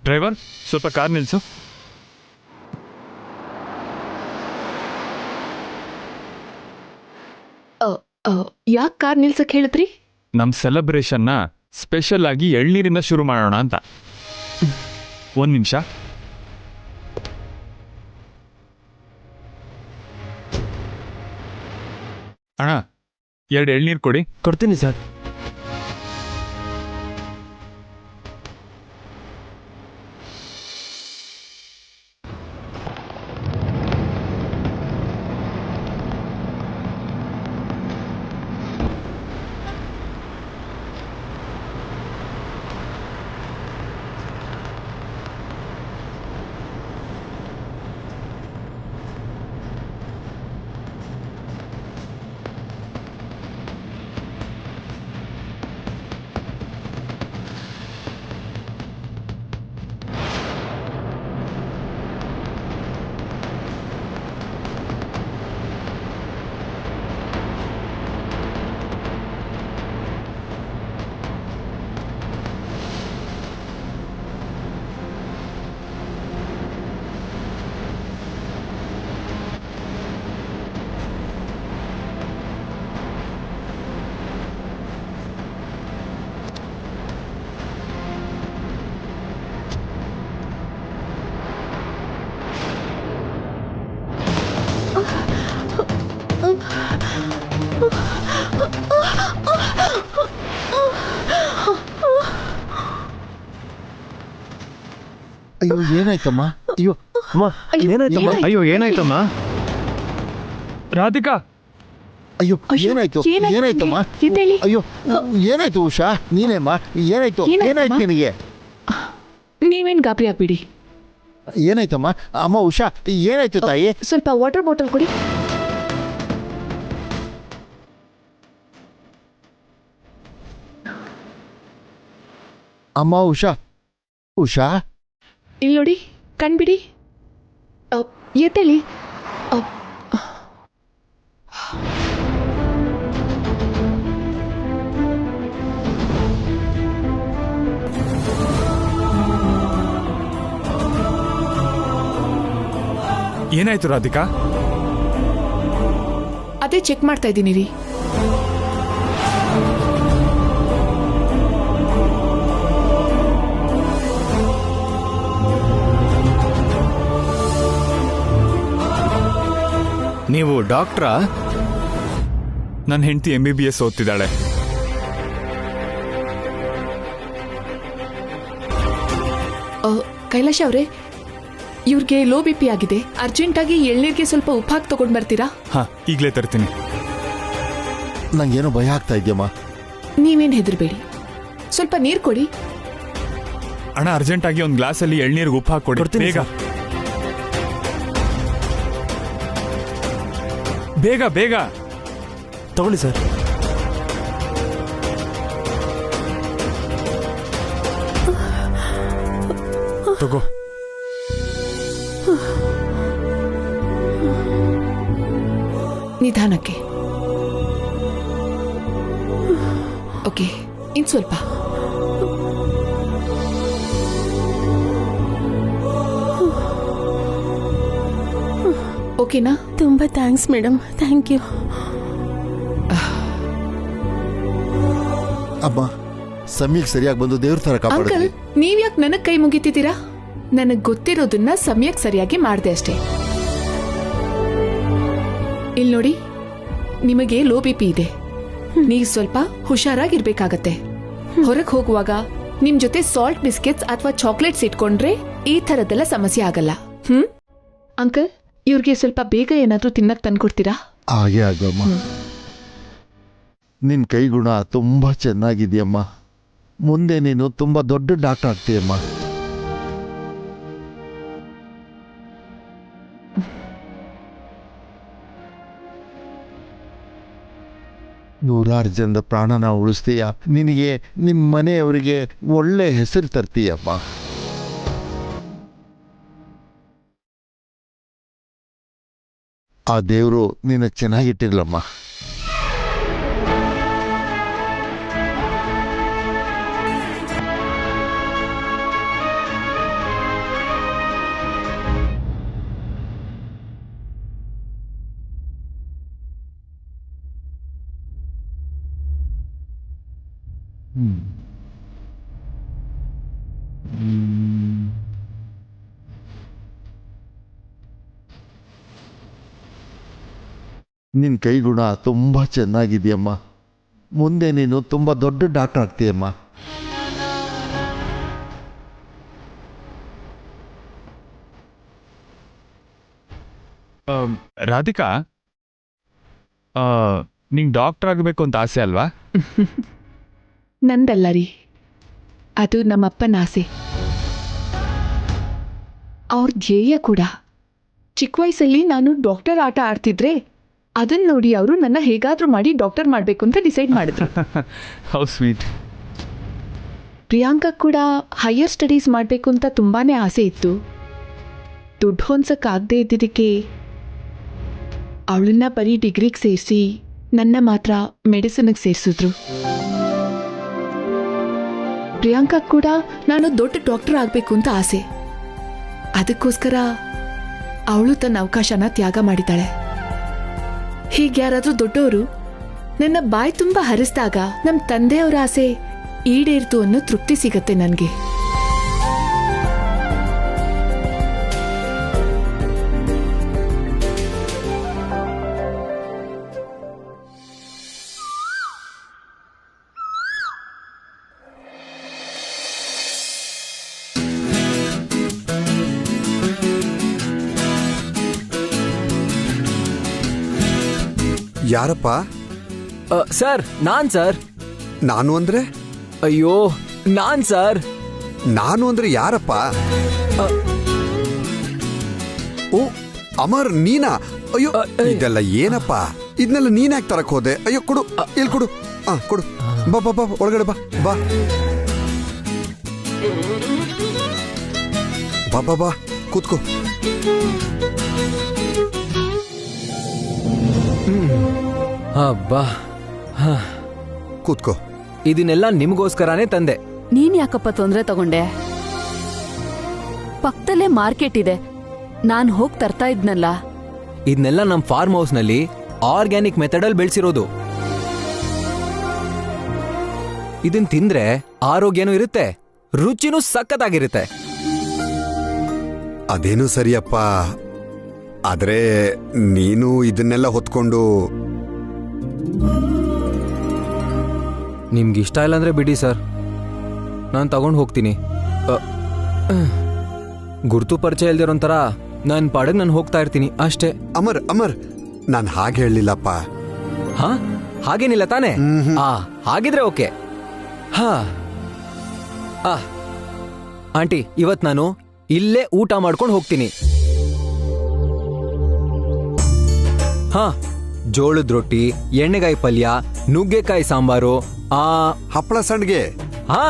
Driver ಸ್ವಲ್ಪ car ನಿಲ್ಲಿಸು. ಯಾಕೆ ಕಾರ್ ನಿಲ್ಸಕ್ಕೆ ಹೇಳಿದ್ರಿ? ನಮ್ಮ ಸೆಲೆಬ್ರೇಷನ್ನ ಸ್ಪೆಷಲ್ ಆಗಿ ಎಳ್ನೀರಿಂದ ಶುರು ಮಾಡೋಣ ಅಂತ. ಒಂದು ನಿಮಿಷ. ಅಣ್ಣ 2 ಎಳ್ನೀರು ಕೊಡಿ. ಕೊಡ್ತೀನಿ ಸರ್. ಅಯ್ಯೋ ಏನಾಯ್ತಮ್ಮ? ಅಯ್ಯೋ ಅಮ್ಮ ಏನಾಯ್ತಮ್ಮ? ಅಯ್ಯೋ ಏನಾಯ್ತಮ್ಮ? ರಾಧಿಕಾ, ಅಯ್ಯೋ ಏನಾಯ್ತು? ಏನಾಯ್ತಮ್ಮ? ಅಯ್ಯೋ ಏನಾಯ್ತು ಉಷಾ? ನೀನೇಮ್ಮ ಏನಾಯ್ತು? ಏನಾಯ್ತು ನಿನಗೆ? ನೀವೇನು ಗಾಬರಿ ಆಗ್ಬಿಡಿ. ಏನಾಯ್ತಮ್ಮ? ಅಮ್ಮ ಉಷಾ ಏನಾಯ್ತು ತಾಯಿ? ಸ್ವಲ್ಪ ವಾಟರ್ ಬಾಟಲ್ ಕೊಡಿ. ಅಮ್ಮ ಉಷಾ ಉಷಾ ಇಲ್ಲಿ ನೋಡಿ, ಕಣ್ಬಿಡಿ. ಎತ್ತೇಳಿ. ಏನಾಯ್ತು ರಾಧಿಕಾ? ಅದೇ ಚೆಕ್ ಮಾಡ್ತಾ ಇದ್ದೀನಿ ರೀ. ನೀವು ಡಾಕ್ಟ್ರಾ? ನನ್ನ ಹೆಂಡತಿ MBBS ಓದ್ತಿದ್ದಾಳೆ. ಕೈಲಾಶ್ ಅವರೇ, ಇವ್ರಿಗೆ ಲೋ BP ಆಗಿದೆ. ಅರ್ಜೆಂಟಾಗಿ ಎಳ್ನೀರಿಗೆ ಸ್ವಲ್ಪ ಉಪ್ಪು ಹಾಕಿ ತಗೊಂಡ್ ಬರ್ತೀರಾ? ಹಾ, ಈಗಲೇ ತರ್ತೀನಿ. ನಂಗೇನೋ ಭಯ ಆಗ್ತಾ ಇದೆಯಮ್ಮ. ನೀವೇನು ಹೆದರ್ಬೇಡಿ, ಸ್ವಲ್ಪ ನೀರು ಕೊಡಿ. ಅಣ್ಣ, ಅರ್ಜೆಂಟಾಗಿ ಒಂದು ಗ್ಲಾಸಲ್ಲಿ ಎಳ್ನೀರಿಗೆ ಉಪ್ಪು ಹಾಕಿ ಕೊಡಿ. ಬೇಗ ಬೇಗ ಬೇಗ ತಗೊಳ್ಳಿ ಸರ್. ತಗೋ. ನಿಧಾನಕ್ಕೆ. ಓಕೆ, ಇನ್ ಸ್ವಲ್ಪ. ಓಕೆನಾ? ತುಂಬ ಥ್ಯಾಂಕ್ಸ್ ಮೇಡಮ್, ಥ್ಯಾಂಕ್ ಯು. ಅಮ್ಮ ಸಮಯಕ್ಕೆ ಸರಿಯಾಗಿ ಬಂದು ದೇವ್ರ ತರ ಅಂಕಲ್, ಕಾಪಾಡಿದ್ರಿ. ನೀವ್ಯಾಕೆ ನನಗ್ ಕೈ ಮುಗಿತಿದ್ದೀರಾ? ನನಗ್ ಗೊತ್ತಿರೋದನ್ನ ಸಮಯಕ್ಕೆ ಸರಿಯಾಗಿ ಮಾಡ್ದೆ ಅಷ್ಟೇ. ಇಲ್ಲಿ ನೋಡಿ, ನಿಮಗೆ ಲೋ BP ಇದೆ. ನೀವು ಸ್ವಲ್ಪ ಹುಷಾರಾಗಿರ್ಬೇಕಾಗತ್ತೆ. ಹೊರಗೆ ಹೋಗುವಾಗ ನಿಮ್ ಜೊತೆ ಸಾಲ್ಟ್ ಬಿಸ್ಕೆಟ್ಸ್ ಅಥವಾ ಚಾಕ್ಲೇಟ್ಸ್ ಇಟ್ಕೊಂಡ್ರೆ ಈ ತರದೆಲ್ಲ ಸಮಸ್ಯೆ ಆಗಲ್ಲ. ಅಂಕಲ್, ಇವ್ರಿಗೆ ಸ್ವಲ್ಪ ಬೇಗ ಏನಾದ್ರೂ ತಿನ್ನಕ್ ತಂದ್ಕೊಡ್ತೀರಾ? ಹಾಗೆ ಆಗಮ್ಮ. ನಿನ್ ಕೈಗುಣ ತುಂಬಾ ಚೆನ್ನಾಗಿದೆಯಮ್ಮ. ಮುಂದೆ ನೀನು ತುಂಬಾ ದೊಡ್ಡ ಡಾಕ್ಟರ್ ಆಗ್ತೀಯಮ್ಮ. ನೂರಾರು ಜನದ ಪ್ರಾಣನ ಉಳಿಸ್ತೀಯ. ನಿನಗೆ ನಿಮ್ಮ ಮನೆಯವರಿಗೆ ಒಳ್ಳೆ ಹೆಸರು ತರ್ತೀಯಮ್ಮ. ಆ ದೇವರು ನಿನ್ನ ಚೆನ್ನಾಗಿಟ್ಟಿರ್ಲಮ್ಮ. ನಿನ್ನ ಕೈಗುಣ ತುಂಬ ಚೆನ್ನಾಗಿದೆಯಮ್ಮ. ಮುಂದೆ ನೀನು ತುಂಬ ದೊಡ್ಡ ಡಾಕ್ಟರ್ ಆಗ್ತೀಯಮ್ಮ. ರಾಧಿಕಾ, ನಿಂಗೆ ಡಾಕ್ಟರ್ ಆಗಬೇಕು ಅಂತ ಆಸೆ ಅಲ್ವಾ? ನಂದಲ್ಲ ರೀ, ಅದು ನಮ್ಮಪ್ಪನ ಆಸೆ. ಅವ್ರ ಧ್ಯೇಯ ಕೂಡ. ಚಿಕ್ಕ ವಯಸ್ಸಲ್ಲಿ ನಾನು ಡಾಕ್ಟರ್ ಆಟ ಆಡ್ತಿದ್ರೆ ಅದನ್ನ ನೋಡಿ ಅವರು ನನ್ನ ಹೇಗಾದ್ರೂ ಮಾಡಿ ಡಾಕ್ಟರ್ ಮಾಡಬೇಕು ಅಂತ ಡಿಸೈಡ್ ಮಾಡಿದ್ರು. How sweet. ಪ್ರಿಯಾಂಕಾ ಕೂಡ ಹೈಯರ್ ಸ್ಟಡೀಸ್ ಮಾಡಬೇಕು ಅಂತ ತುಂಬಾನೇ ಆಸೆ ಇತ್ತು. ದುಡ್ಡು ಹೊಂದ್ಸಕ್ಕಾಗದೇ ಇದ್ದಿದ್ದಕ್ಕೆ ಅವಳನ್ನ ಬರೀ ಡಿಗ್ರಿಗೆ ಸೇರಿಸಿ ನನ್ನ ಮಾತ್ರ ಮೆಡಿಸಿನ್ಗೆ ಸೇರಿಸಿದ್ರು. ಪ್ರಿಯಾಂಕಾ ಕೂಡ ನಾನು ದೊಡ್ಡ ಡಾಕ್ಟರ್ ಆಗಬೇಕು ಅಂತ ಆಸೆ. ಅದಕ್ಕೋಸ್ಕರ ಅವಳು ತನ್ನ ಅವಕಾಶನ ತ್ಯಾಗ ಮಾಡಿದ್ದಾಳೆ. ಹೀಗೆ ಯಾರಾದ್ರೂ ದೊಡ್ಡವರು ನನ್ನ ಬಾಯಿ ತುಂಬ ಹರಿಸಿದಾಗ ನಮ್ಮ ತಂದೆಯವರ ಆಸೆ ಈಡೇರ್ತು ಅನ್ನೋ ತೃಪ್ತಿ ಸಿಗತ್ತೆ ನನಗೆ. ಯಾರಪ್ಪ? ಸರ್, ನಾನ್ ಸರ್. ನಾನು ಅಂದ್ರೆ? ಅಯ್ಯೋ, ನಾನ್ ಸರ್. ನಾನು ಅಂದ್ರೆ ಯಾರಪ್ಪ? ಓ, ಅಮರ್, ನೀನಾ? ಅಯ್ಯೋ, ಇದೆಲ್ಲ ಏನಪ್ಪ? ಇದನ್ನೆಲ್ಲ ನೀನ್ ಯಾಕೆ ತರಕ್ ಹೋದೆ? ಅಯ್ಯೋ, ಕೊಡು, ಇಲ್ಲಿ ಕೊಡು. ಕೊಡು. ಬಾ ಬಾ ಬಾ, ಒಳಗಡೆ ಬಾ ಬಾ ಬಾ ಬಾ ಬಾ, ಕೂತ್ಕೋ. ಅಬ್ಬಾ, ಕೂತ್ಕೋ. ಇದನ್ನೆಲ್ಲ ನಿಮ್ಗೋಸ್ಕರನೇ ತಂದೆ. ನೀನ್ ಯಾಕಪ್ಪ ತೊಂದ್ರೆ ತಗೊಂಡೆ? ಪಕ್ಕದಲ್ಲೇ ಮಾರ್ಕೆಟ್ ಇದೆ, ನಾನ್ ಹೋಗ್ ತರ್ತಾ ಇದ್ನಲ್ಲ. ಇದನ್ನೆಲ್ಲ ನಮ್ ಫಾರ್ಮ್ ಹೌಸ್ ನಲ್ಲಿ ಆರ್ಗ್ಯಾನಿಕ್ ಮೆಥಡಲ್ ಬೆಳೆಸಿರೋದು. ಇದನ್ ತಿಂದ್ರೆ ಆರೋಗ್ಯನೂ ಇರುತ್ತೆ, ರುಚಿನೂ ಸಖತ್ತಾಗಿರುತ್ತೆ. ಅದೇನು ಸರಿಯಪ್ಪ, ಆದ್ರೆ ನೀನು ಇದನ್ನೆಲ್ಲ ಹೊತ್ಕೊಂಡು ನಿಮ್ಗಿಷ್ಟ ಇಲ್ಲ ಅಂದ್ರೆ ಬಿಡಿ ಸರ್, ನಾನು ತಗೊಂಡು ಹೋಗ್ತೀನಿ. ಗುರ್ತು ಪರಿಚಯ ಇಲ್ದಿರೋಂಥರ ನನ್ನ ಪಾಡಿಗೆ ನಾನು ಹೋಗ್ತಾ ಇರ್ತೀನಿ ಅಷ್ಟೇ. ಅಮರ್, ಅಮರ್, ನಾನು ಹಾಗೆ ಹೇಳಲಿಲ್ಲಪ್ಪ. ಹಾ, ಹಾಗೇನಿಲ್ಲ ತಾನೇ? ಹಾಗಿದ್ರೆ ಓಕೆ. ಹಾ, ಆಂಟಿ, ಇವತ್ ನಾನು ಇಲ್ಲೇ ಊಟ ಮಾಡ್ಕೊಂಡು ಹೋಗ್ತೀನಿ. ಹಾ, ಜೋಳದ ರೊಟ್ಟಿ, ಎಣ್ಣೆಗಾಯಿ ಪಲ್ಯ, ನುಗ್ಗೆಕಾಯಿ ಸಾಂಬಾರು, ಹಪ್ಪಳ ಸಂಡ್ಗೆ. ಹಾ,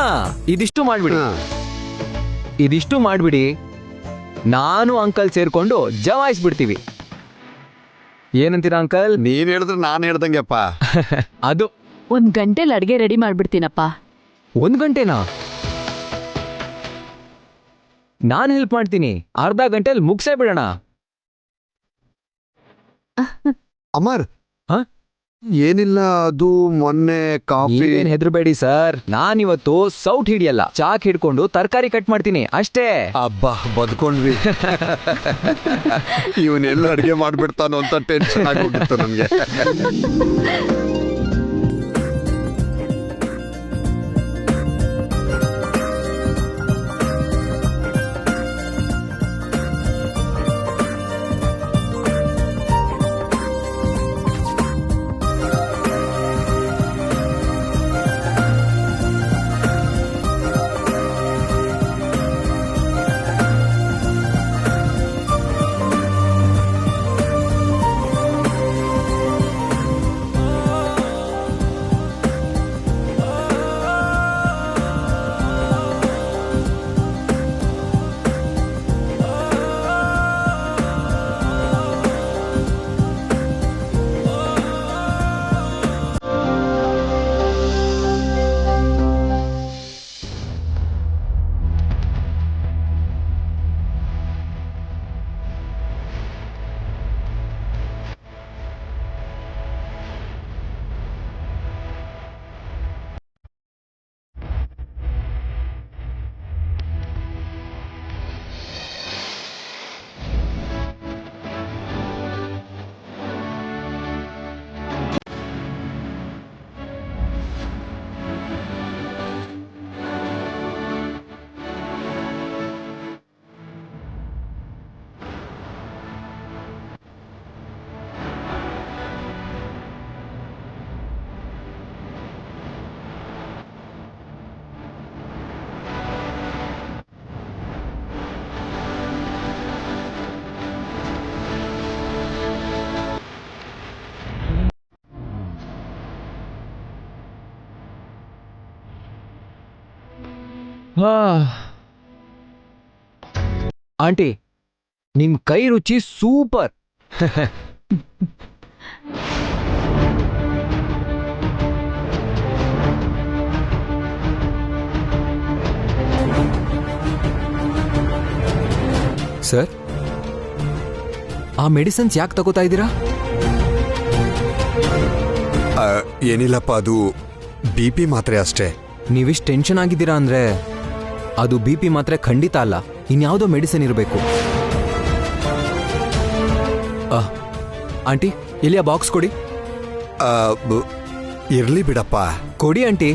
ಇದಿಷ್ಟು ಮಾಡ್ಬಿಡಿ. ನಾನು ಅಂಕಲ್ ಸೇರ್ಕೊಂಡು ಜವಾಯಿಸ್ಬಿಡ್ತೀವಿ. ಏನಂತೀರಾ ಅಂಕಲ್? ನೀನ್ ಹೇಳಿದ್ರೆ ನಾನು ಹೇಳ್ದಂಗೆಪ್ಪ. ಅದು 1 ಗಂಟೆಲಿ ಅಡ್ಗೆ ರೆಡಿ ಮಾಡ್ಬಿಡ್ತೀನಪ್ಪ. 1 ಗಂಟೆನಾ? ನಾನು ಹೆಲ್ಪ್ ಮಾಡ್ತೀನಿ, ಅರ್ಧ ಗಂಟೆಲಿ ಮುಗಿಸೇ ಬಿಡೋಣ. ಅಮರ್, ಹ? ಏನಿಲ್ಲ, ಅದು ಮೊನ್ನೆ ಕಾಫಿ. ಏನ್ ಹೆದರ್ಬೇಡಿ ಸರ್, ನಾನಿವತ್ತು ಸೌಟ್ ಹಿಡಿಯಲ್ಲ, ಚಾಕ್ ಹಿಡ್ಕೊಂಡು ತರಕಾರಿ ಕಟ್ ಮಾಡ್ತೀನಿ ಅಷ್ಟೇ. ಅಬ್ಬಾ, ಬದ್ಕೊಂಡ್ವಿ. ಇವನೆಲ್ಲ ಅಡ್ಗೆ ಮಾಡ್ಬಿಡ್ತಾನೋ ಅಂತ ಟೆನ್ಷನ್ ಆಗೋಗಿತ್ತು ನನ್ಗೆ. ಆಂಟಿ ನಿಮ್ ಕೈ ರುಚಿ ಸೂಪರ್. ಸರ್, ಆ ಮೆಡಿಸಿನ್ಸ್ ಯಾಕೆ ತಗೋತಾ ಇದ್ದೀರಾ? ಏನಿಲ್ಲಪ್ಪ, ಅದು BP ಮಾತ್ರೆ ಅಷ್ಟೇ. ನೀವಿಷ್ಟು ಟೆನ್ಷನ್ ಆಗಿದ್ದೀರಾ ಅಂದ್ರೆ ಅದು BP ಮಾತ್ರೆ ಖಂಡಿತ ಅಲ್ಲ, ಇನ್ಯಾವುದೋ ಮೆಡಿಸಿನ್ ಇರಬೇಕು. ಆಂಟಿ, ಎಲ್ಲಿಯ ಬಾಕ್ಸ್ ಕೊಡಿ. ಇರ್ಲಿ ಬಿಡಪ್ಪ. ಕೊಡಿ ಆಂಟಿ.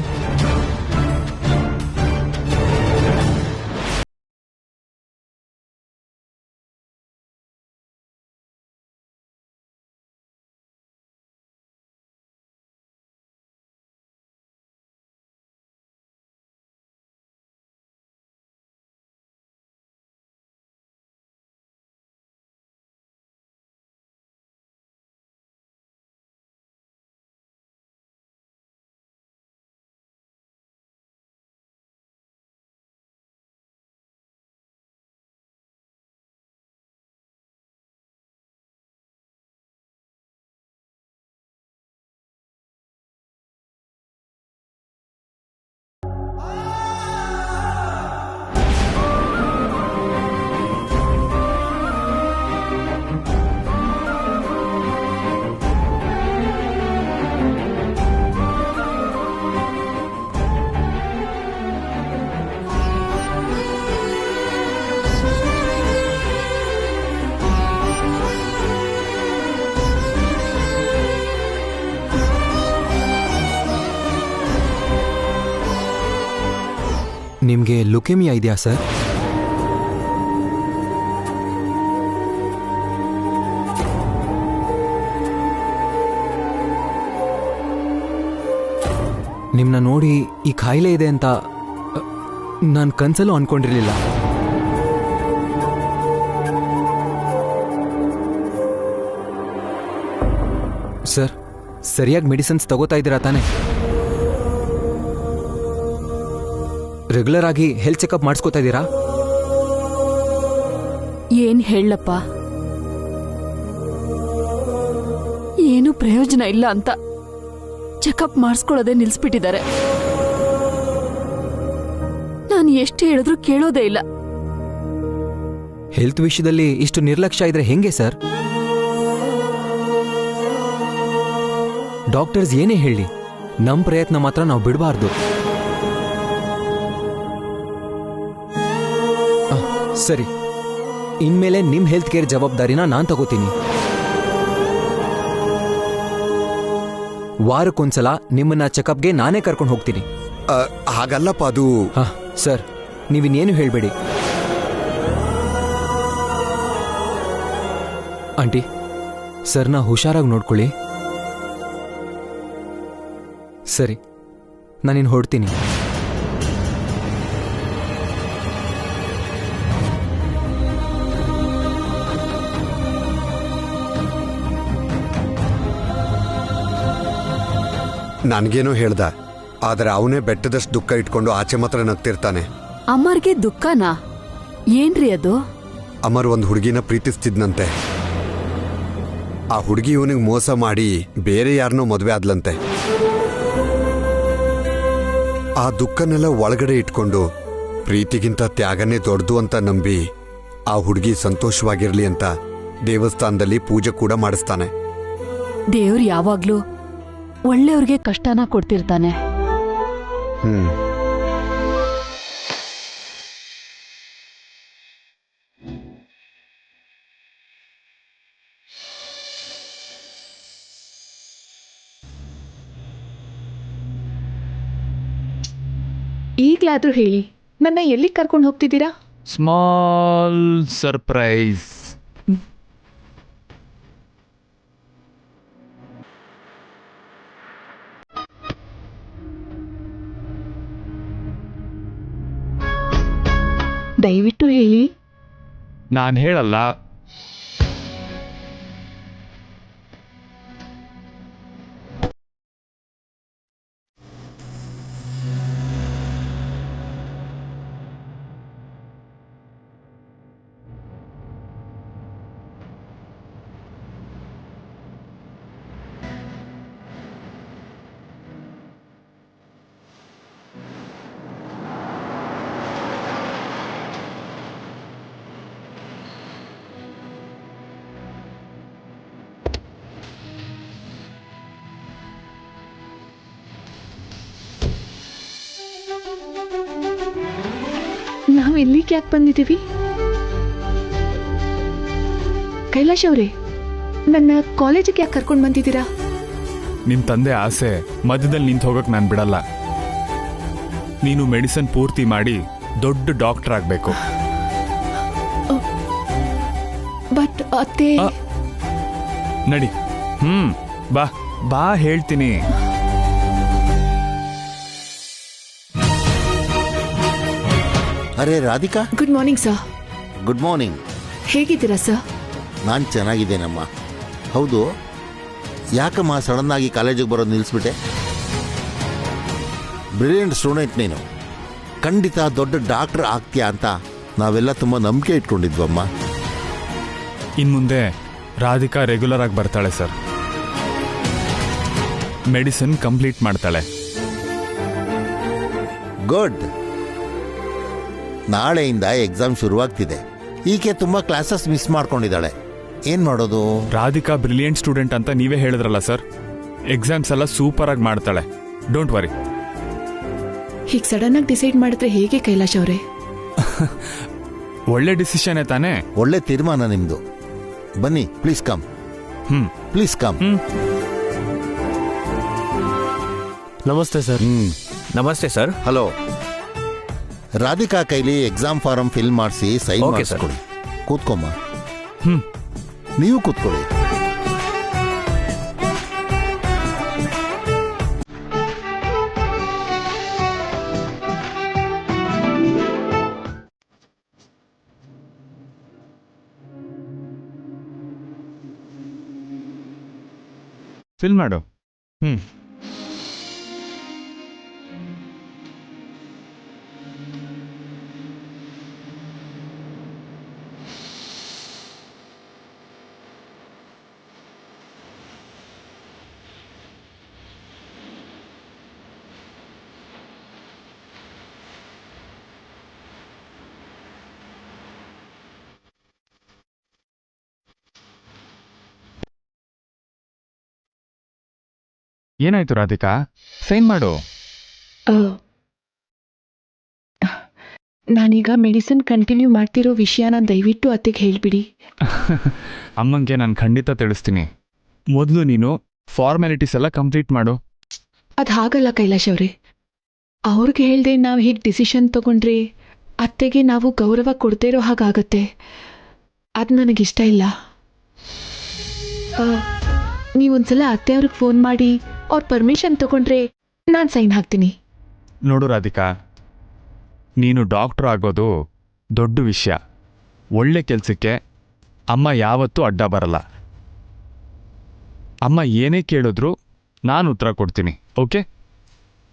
ನಿಮ್ಗೆ ಲುಕೇಮಿಯಾ ಇದೆಯಾ ಸರ್? ನಿಮ್ನ ನೋಡಿ ಈ ಕಾಯಿಲೆ ಇದೆ ಅಂತ ನಾನು ಕನ್ಸಲ್ಲೂ ಅನ್ಕೊಂಡಿರ್ಲಿಲ್ಲ. ಸರ್, ಸರಿಯಾಗಿ ಮೆಡಿಸಿನ್ಸ್ ತಗೋತಾ ಇದ್ದೀರಾ ತಾನೆ? ರೆಗ್ಯುಲರ್ ಆಗಿ ಹೆಲ್ತ್ ಚೆಕಪ್ ಮಾಡಿಸ್ಕೋತಾ ಇದ್ದೀರಾ? ಏನ್ ಹೇಳಪ್ಪ, ಏನು ಪ್ರಯೋಜನ ಇಲ್ಲ ಅಂತ ಚೆಕಪ್ ಮಾಡಿಸ್ಕೊಳ್ಳೋದೇ ನಿಲ್ಸ್ಬಿಟ್ಟಿದ್ದಾರೆ. ನಾನು ಎಷ್ಟು ಹೇಳಿದ್ರು ಕೇಳೋದೇ ಇಲ್ಲ. ಹೆಲ್ತ್ ವಿಷಯದಲ್ಲಿ ಇಷ್ಟು ನಿರ್ಲಕ್ಷ್ಯ ಇದ್ರೆ ಹೆಂಗೆ ಸರ್? ಡಾಕ್ಟರ್ಸ್ ಏನೇ ಹೇಳಿ, ನಮ್ಮ ಪ್ರಯತ್ನ ಮಾತ್ರ ನಾವು ಬಿಡಬಾರ್ದು. ಸರಿ, ಇನ್ಮೇಲೆ ನಿಮ್ ಹೆಲ್ತ್ ಕೇರ್ ಜವಾಬ್ದಾರಿನ ನಾನ್ ತಗೋತೀನಿ. ವಾರಕ್ಕೊಂದ್ಸಲ ನಿಮ್ಮನ್ನ ಚೆಕಪ್ಗೆ ನಾನೇ ಕರ್ಕೊಂಡು ಹೋಗ್ತೀನಿ. ಹಾಗಲ್ಲಪ್ಪ, ಅದು ಸರ್, ನೀವಿನ್ನೇನು ಹೇಳ್ಬೇಡಿ. ಆಂಟಿ, ಸರ್ನ ಹುಷಾರಾಗಿ ನೋಡ್ಕೊಳ್ಳಿ. ಸರಿ, ನಾನಿನ್ ಹೊರಡ್ತೀನಿ. ನನ್ಗೇನೋ ಹೇಳ್ದ, ಆದ್ರೆ ಅವನೇ ಬೆಟ್ಟದಷ್ಟು ದುಃಖ ಇಟ್ಕೊಂಡು ಆಚೆ ಮಾತ್ರ ನಗ್ತಿರ್ತಾನೆ. ಅಮರ್ಗೆ ದುಃಖನಾ? ಏನ್ರಿ ಅದು? ಅಮರ್ ಒಂದು ಹುಡುಗಿನ ಪ್ರೀತಿಸ್ತಿದ್ನಂತೆ. ಆ ಹುಡುಗಿ ಇವನಿಗೆ ಮೋಸ ಮಾಡಿ ಬೇರೆ ಯಾರನ್ನೋ ಮದುವೆ ಆದ್ಲಂತೆ. ಆ ದುಃಖನೆಲ್ಲ ಒಳಗಡೆ ಇಟ್ಕೊಂಡು ಪ್ರೀತಿಗಿಂತ ತ್ಯಾಗನೇ ದೊಡ್ಡದು ಅಂತ ನಂಬಿ ಆ ಹುಡುಗಿ ಸಂತೋಷವಾಗಿರ್ಲಿ ಅಂತ ದೇವಸ್ಥಾನದಲ್ಲಿ ಪೂಜೆ ಕೂಡ ಮಾಡಿಸ್ತಾನೆ. ದೇವ್ರು ಯಾವಾಗ್ಲೂ ಒಳ್ಳೆಯವ್ರಿಗೆ ಕಷ್ಟನ ಕೊಡ್ತಿರ್ತಾನೆ. ಈಗ್ಲಾದ್ರೂ ಹೇಳಿ, ನನ್ನ ಎಲ್ಲಿ ಕರ್ಕೊಂಡು ಹೋಗ್ತಿದ್ದೀರಾ? Small surprise. ದಯವಿಟ್ಟು ಹೇಳಿ. ನಾನು ಹೇಳಲ್ಲ. ನಾವು ಇಲ್ಲಿಗೆ ಯಾಕೆ ಬಂದಿದ್ದೀವಿ? ಕೈಲಾಶ್ ಅವರೇ, ನನ್ನ ಕಾಲೇಜಿಗೆ ಯಾಕೆ ಕರ್ಕೊಂಡು ಬಂದಿದ್ದೀರಾ? ನಿಮ್ ತಂದೆ ಆಸೆ ಮಧ್ಯದಲ್ಲಿ ನಿಂತು ಹೋಗಕ್ ನಾನು ಬಿಡಲ್ಲ. ನೀನು ಮೆಡಿಸಿನ್ ಪೂರ್ತಿ ಮಾಡಿ ದೊಡ್ಡ ಡಾಕ್ಟರ್ ಆಗ್ಬೇಕು. ಬಟ್ ಅತ್ತೆ, ಆ. ನಡಿ. ಬಾ ಬಾ ಹೇಳ್ತೀನಿ. ಅರೆ Radhika, good morning sir. Good morning. ಹೇಗಿದ್ದೀರಾ ಸರ್? ನಾನು ಚೆನ್ನಾಗಿದ್ದೇನಮ್ಮ. ಹೌದು, ಯಾಕಮ್ಮ ಸಡನ್ನಾಗಿ ಕಾಲೇಜಿಗೆ ಬರೋದು ನಿಲ್ಲಿಸ್ಬಿಟ್ಟೆ? ಬ್ರಿಲಿಯಂಟ್ ಸ್ಟೂಡೆಂಟ್ ನೀನು, ಖಂಡಿತ ದೊಡ್ಡ ಡಾಕ್ಟರ್ ಆಗ್ತೀಯಾ ಅಂತ ನಾವೆಲ್ಲ ತುಂಬ ನಂಬಿಕೆ ಇಟ್ಕೊಂಡಿದ್ವಮ್ಮ. ಇನ್ಮುಂದೆ ರಾಧಿಕಾ ರೆಗ್ಯುಲರ್ ಆಗಿ ಬರ್ತಾಳೆ ಸರ್. ಮೆಡಿಸಿನ್ ಕಂಪ್ಲೀಟ್ ಮಾಡ್ತಾಳೆ. ಗುಡ್. ನಾಳೆಯಿಂದ ಎಕ್ಸಾಮ್ ಶುರುವಾಗ್ತಿದೆ. ಈಕೆ ತುಂಬ ಕ್ಲಾಸಸ್ ಮಿಸ್ ಮಾಡ್ಕೊಂಡಿದ್ದಾಳೆ. ಏನು ಮಾಡೋದು? ರಾಧಿಕಾ ಬ್ರಿಲಿಯಂಟ್ ಸ್ಟೂಡೆಂಟ್ ಅಂತ ನೀವೇ ಹೇಳಿದ್ರಲ್ಲ ಸರ್. ಎಕ್ಸಾಮ್ಸ್ ಎಲ್ಲ ಸೂಪರ್ ಆಗಿ ಮಾಡ್ತಾಳೆ, ಡೋಂಟ್ ವರಿ. ಹೀಗೆ ಸಡನ್ ಆಗಿ ಡಿಸೈಡ್ ಮಾಡಿದ್ರೆ ಹೇಗೆ ಕೈಲಾಶ್ ಅವರೇ? ಒಳ್ಳೆ ಡಿಸಿಷನ್ ತಾನೇ? ಒಳ್ಳೆ ತೀರ್ಮಾನ ನಿಮ್ದು. ಬನ್ನಿ, ಪ್ಲೀಸ್ ಕಮ್. Please come. ನಮಸ್ತೆ ಸರ್. ನಮಸ್ತೆ ಸರ್. ಹಲೋ. ರಾಧಿಕಾ ಕೈಲಿ ಎಕ್ಸಾಮ್ ಫಾರಂ ಫಿಲ್ ಮಾಡಿಸಿ ಸೈನ್ ಮಾಡಿಸ್ಕೊಡಿ. ಕೂತ್ಕೊಮ್ಮ. ನೀವು ಕೂತ್ಕೊಳ್ಳಿ. ಫಿಲ್ ಮಾಡು. ಏನಾಯ್ತು ರಾಧಿಕಾ? ಸೈನ್ ಮಾಡು. ನಾನೀಗ ಮೆಡಿಸಿನ್ ಕಂಟಿನ್ಯೂ ಮಾಡ್ತಿರೋ ವಿಷಯನ ದಯವಿಟ್ಟು ಅತ್ತೆಗೆ ಹೇಳ್ಬಿಡಿ. ಅಮ್ಮಂಗೆ ನಾನು ಖಂಡಿತ ತಿಳಿಸ್ತೀನಿ. ಮೊದಲು ನೀನು ಫಾರ್ಮ್ಯಾಲಿಟೀಸ್ ಎಲ್ಲ ಕಂಪ್ಲೀಟ್ ಮಾಡು. ಅದು ಹಾಗಲ್ಲ ಕೈಲಾಶ್ ಅವರೇ. ಅವ್ರಿಗೆ ಹೇಳ್ದೆ ನಾವು ಹೀಗೆ ಡಿಸಿಷನ್ ತಗೊಂಡ್ರೆ ಅತ್ತೆಗೆ ನಾವು ಗೌರವ ಕೊಡದೇ ಇರೋ ಹಾಗಾಗತ್ತೆ. ಅದು ನನಗಿಷ್ಟ ಇಲ್ಲ. ನೀವೊಂದ್ಸಲ ಅತ್ತೆಯವ್ರಿಗೆ ಫೋನ್ ಮಾಡಿ ಅವ್ರ ಪರ್ಮಿಷನ್ ತಗೊಂಡ್ರೆ ನಾನು ಸೈನ್ ಹಾಕ್ತೀನಿ. ನೋಡು ರಾಧಿಕಾ, ನೀನು ಡಾಕ್ಟರ್ ಆಗೋದು ದೊಡ್ಡ ವಿಷಯ. ಒಳ್ಳೆ ಕೆಲಸಕ್ಕೆ ಅಮ್ಮ ಯಾವತ್ತೂ ಅಡ್ಡ ಬರಲ್ಲ. ಅಮ್ಮ ಏನೇ ಕೇಳಿದ್ರು ನಾನು ಉತ್ತರ ಕೊಡ್ತೀನಿ. ಓಕೆ?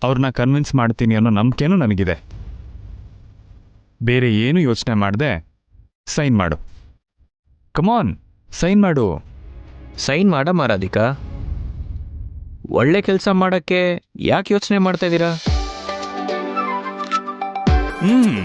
ಅವ್ರನ್ನ ಕನ್ವಿನ್ಸ್ ಮಾಡ್ತೀನಿ ಅನ್ನೋ ನಂಬಿಕೆನೂ ನನಗಿದೆ. ಬೇರೆ ಏನು ಯೋಚನೆ ಮಾಡದೆ ಸೈನ್ ಮಾಡು. ಕಮಾನ್, ಸೈನ್ ಮಾಡು. ಸೈನ್ ಮಾಡಮ್ಮ ರಾಧಿಕಾ. ಒಳ್ಳೆ ಕೆಲಸ ಮಾಡಕ್ಕೆ ಯಾಕೆ ಯೋಚನೆ ಮಾಡ್ತಾ ಇದ್ದೀರಾ? ಹ್ಮ್